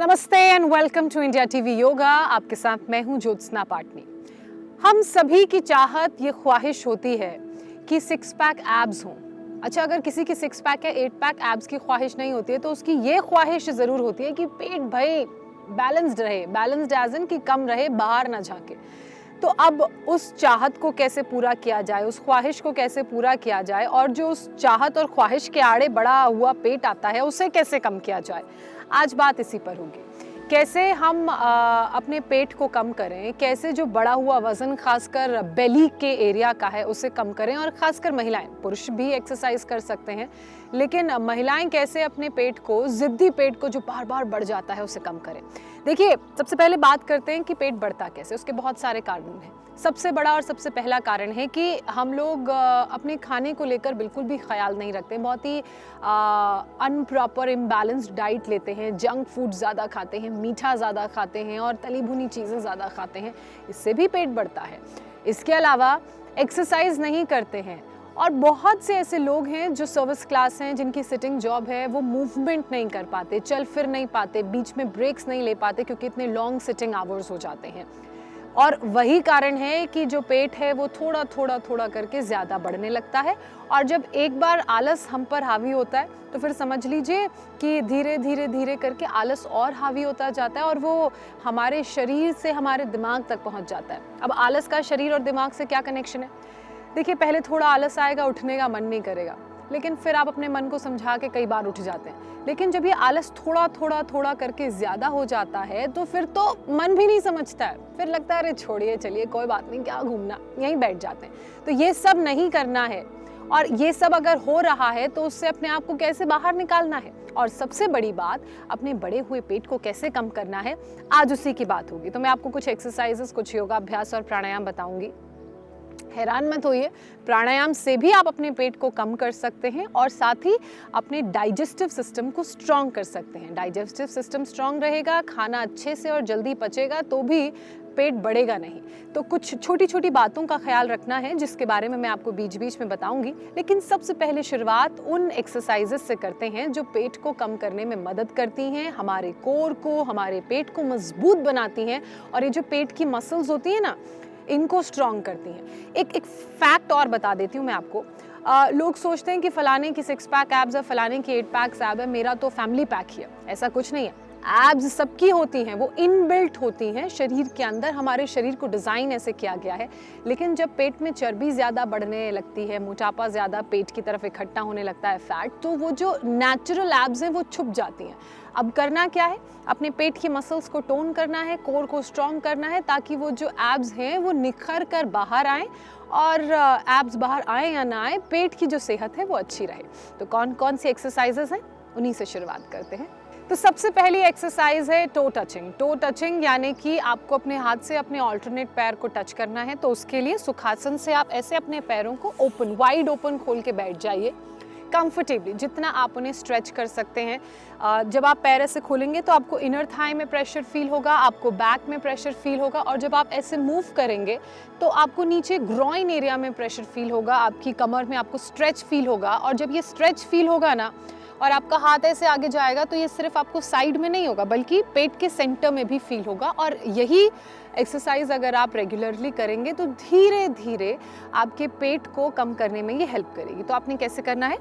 नमस्ते and welcome to India TV yoga. आपके साथ मैं हूं ज्योत्सना पाटनी। हम सभी की चाहत ये ख्वाहिश होती है कि सिक्स पैक एब्स हों। अच्छा, अगर किसी की सिक्स पैक या एट पैक एब्स की ख्वाहिश नहीं होती है तो उसकी ये ख्वाहिश ज़रूर होती है कि पेट भाई बैलेंस्ड रहे, बैलेंस्ड एज इन कि कम रहे, बाहर ना झांके। तो अब उस चाहत को कैसे पूरा किया जाए, उस ख्वाहिश को कैसे पूरा किया जाए, और जो उस चाहत और ख्वाहिश के आड़े बढ़ा हुआ पेट आता है उसे कैसे कम किया जाए, आज बात इसी पर होगी। कैसे हम अपने पेट को कम करें, कैसे जो बढ़ा हुआ वज़न खासकर बेली के एरिया का है उसे कम करें, और ख़ासकर महिलाएं, पुरुष भी एक्सरसाइज कर सकते हैं लेकिन महिलाएं कैसे अपने पेट को, ज़िद्दी पेट को जो बार बार बढ़ जाता है उसे कम करें। देखिए, सबसे पहले बात करते हैं कि पेट बढ़ता कैसे। उसके बहुत सारे कारण हैं। सबसे बड़ा और सबसे पहला कारण है कि हम लोग अपने खाने को लेकर बिल्कुल भी ख्याल नहीं रखते, बहुत ही अनप्रॉपर इम्बैलेंस्ड डाइट लेते हैं, जंक फूड ज़्यादा खाते हैं, मीठा ज़्यादा खाते हैं और तली भुनी चीज़ें ज़्यादा खाते हैं। इससे भी पेट बढ़ता है। इसके अलावा एक्सरसाइज नहीं करते हैं, और बहुत से ऐसे लोग हैं जो सर्विस क्लास हैं, जिनकी सिटिंग जॉब है, वो मूवमेंट नहीं कर पाते, चल फिर नहीं पाते, बीच में ब्रेक्स नहीं ले पाते क्योंकि इतने लॉन्ग सिटिंग आवर्स हो जाते हैं। और वही कारण है कि जो पेट है वो थोड़ा थोड़ा थोड़ा करके ज़्यादा बढ़ने लगता है, और जब एक बार आलस हम पर हावी होता है तो फिर समझ लीजिए कि धीरे धीरे धीरे करके आलस और हावी होता जाता है और वो हमारे शरीर से हमारे दिमाग तक पहुंच जाता है। अब आलस का शरीर और दिमाग से क्या कनेक्शन है? देखिए, पहले थोड़ा आलस आएगा, उठने का मन नहीं करेगा, लेकिन फिर आप अपने मन को समझा के कई बार उठ जाते हैं। लेकिन जब ये आलस थोड़ा थोड़ा थोड़ा करके ज़्यादा हो जाता है तो फिर तो मन भी नहीं समझता है, फिर लगता है अरे छोड़िए, चलिए कोई बात नहीं, क्या घूमना, यहीं बैठ जाते हैं। तो ये सब नहीं करना है, और ये सब अगर हो रहा है तो उससे अपने आप को कैसे बाहर निकालना है, और सबसे बड़ी बात, अपने बढ़े हुए पेट को कैसे कम करना है, आज उसी की बात होगी। तो मैं आपको कुछ एक्सरसाइजेस, कुछ योगाभ्यास और प्राणायाम बताऊंगी। हैरान मत होइए, प्राणायाम से भी आप अपने पेट को कम कर सकते हैं और साथ ही अपने डाइजेस्टिव सिस्टम को स्ट्रॉन्ग कर सकते हैं। डाइजेस्टिव सिस्टम स्ट्रॉन्ग रहेगा, खाना अच्छे से और जल्दी पचेगा तो भी पेट बढ़ेगा नहीं। तो कुछ छोटी छोटी बातों का ख्याल रखना है जिसके बारे में मैं आपको बीच बीच में बताऊंगी। लेकिन सबसे पहले शुरुआत उन एक्सरसाइजेस से करते हैं जो पेट को कम करने में मदद करती हैं, हमारे कोर को, हमारे पेट को मजबूत बनाती हैं, और ये जो पेट की मसल्स होती है ना, इनको स्ट्रॉन्ग करती हैं। एक फैक्ट और बता देती हूँ मैं आपको। लोग सोचते हैं कि फलाने की सिक्स पैक एब्स है, फलाने की एट पैक एब है, मेरा तो फैमिली पैक ही है। ऐसा कुछ नहीं है। एब्स सबकी होती हैं, वो इनबिल्ट होती हैं शरीर के अंदर, हमारे शरीर को डिज़ाइन ऐसे किया गया है। लेकिन जब पेट में चर्बी ज़्यादा बढ़ने लगती है, मोटापा ज़्यादा पेट की तरफ इकट्ठा होने लगता है, फैट, तो वो जो नेचुरल एब्स हैं वो छुप जाती हैं। अब करना क्या है? अपने पेट की मसल्स को टोन करना है, कोर को स्ट्रॉन्ग करना है, ताकि वो जो एब्स हैं वो निखर कर बाहर आएँ, और एब्स बाहर आए या ना आए, पेट की जो सेहत है वो अच्छी रहे। तो कौन कौन सी एक्सरसाइजेस हैं, उन्हीं से शुरुआत करते हैं। तो सबसे पहली एक्सरसाइज है टो टचिंग। टो टचिंग यानी कि आपको अपने हाथ से अपने ऑल्टरनेट पैर को टच करना है। तो उसके लिए सुखासन से आप ऐसे अपने पैरों को ओपन, वाइड ओपन खोल के बैठ जाइए, कंफर्टेबली, जितना आप उन्हें स्ट्रेच कर सकते हैं। जब आप पैर ऐसे खोलेंगे तो आपको इनर थाई में प्रेशर फील होगा, आपको बैक में प्रेशर फील होगा, और जब आप ऐसे मूव करेंगे तो आपको नीचे ग्रॉइन एरिया में प्रेशर फील होगा, आपकी कमर में आपको स्ट्रेच फील होगा। और जब ये स्ट्रेच फील होगा ना, और आपका हाथ ऐसे आगे जाएगा, तो ये सिर्फ आपको साइड में नहीं होगा बल्कि पेट के सेंटर में भी फील होगा। और यही एक्सरसाइज अगर आप रेगुलरली करेंगे तो धीरे धीरे आपके पेट को कम करने में ये हेल्प करेगी। तो आपने कैसे करना है?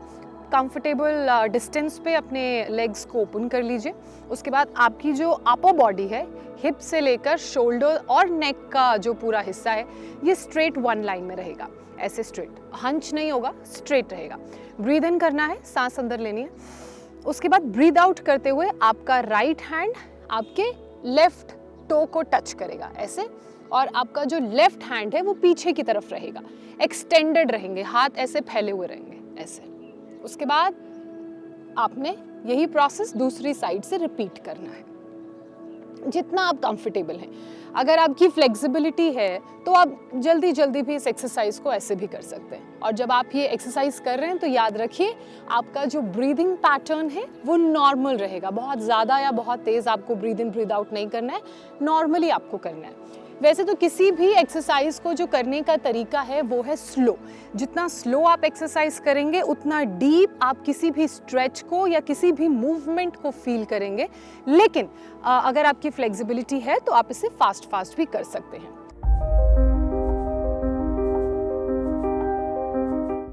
कंफर्टेबल डिस्टेंस पे अपने लेग्स को ओपन कर लीजिए। उसके बाद आपकी जो अपर बॉडी है, हिप से लेकर शोल्डर और नेक का जो पूरा हिस्सा है, ये स्ट्रेट वन लाइन में रहेगा, ऐसे स्ट्रेट, हंच नहीं होगा, स्ट्रेट रहेगा। ब्रीद इन करना है, सांस अंदर लेनी है। उसके बाद ब्रीद आउट करते हुए आपका राइट हैंड आपके लेफ्ट टो को टच करेगा ऐसे, और आपका जो लेफ्ट हैंड है वो पीछे की तरफ रहेगा, एक्सटेंडेड रहेंगे, हाथ ऐसे फैले हुए रहेंगे ऐसे। उसके बाद आपने यही प्रोसेस दूसरी साइड से रिपीट करना है, जितना आप कंफर्टेबल हैं। अगर आपकी फ्लेक्सिबिलिटी है तो आप जल्दी जल्दी भी इस एक्सरसाइज को ऐसे भी कर सकते हैं। और जब आप ये एक्सरसाइज कर रहे हैं तो याद रखिए, आपका जो ब्रीदिंग पैटर्न है वो नॉर्मल रहेगा। बहुत ज़्यादा या बहुत तेज़ आपको ब्रीद इन ब्रीद आउट नहीं करना है, नॉर्मली आपको करना है। वैसे तो किसी भी एक्सरसाइज को जो करने का तरीका है वो है स्लो। जितना स्लो आप एक्सरसाइज करेंगे उतना डीप आप किसी भी स्ट्रेच को या किसी भी मूवमेंट को फील करेंगे। लेकिन अगर आपकी फ्लेक्सिबिलिटी है तो आप इसे फास्ट फास्ट भी कर सकते हैं।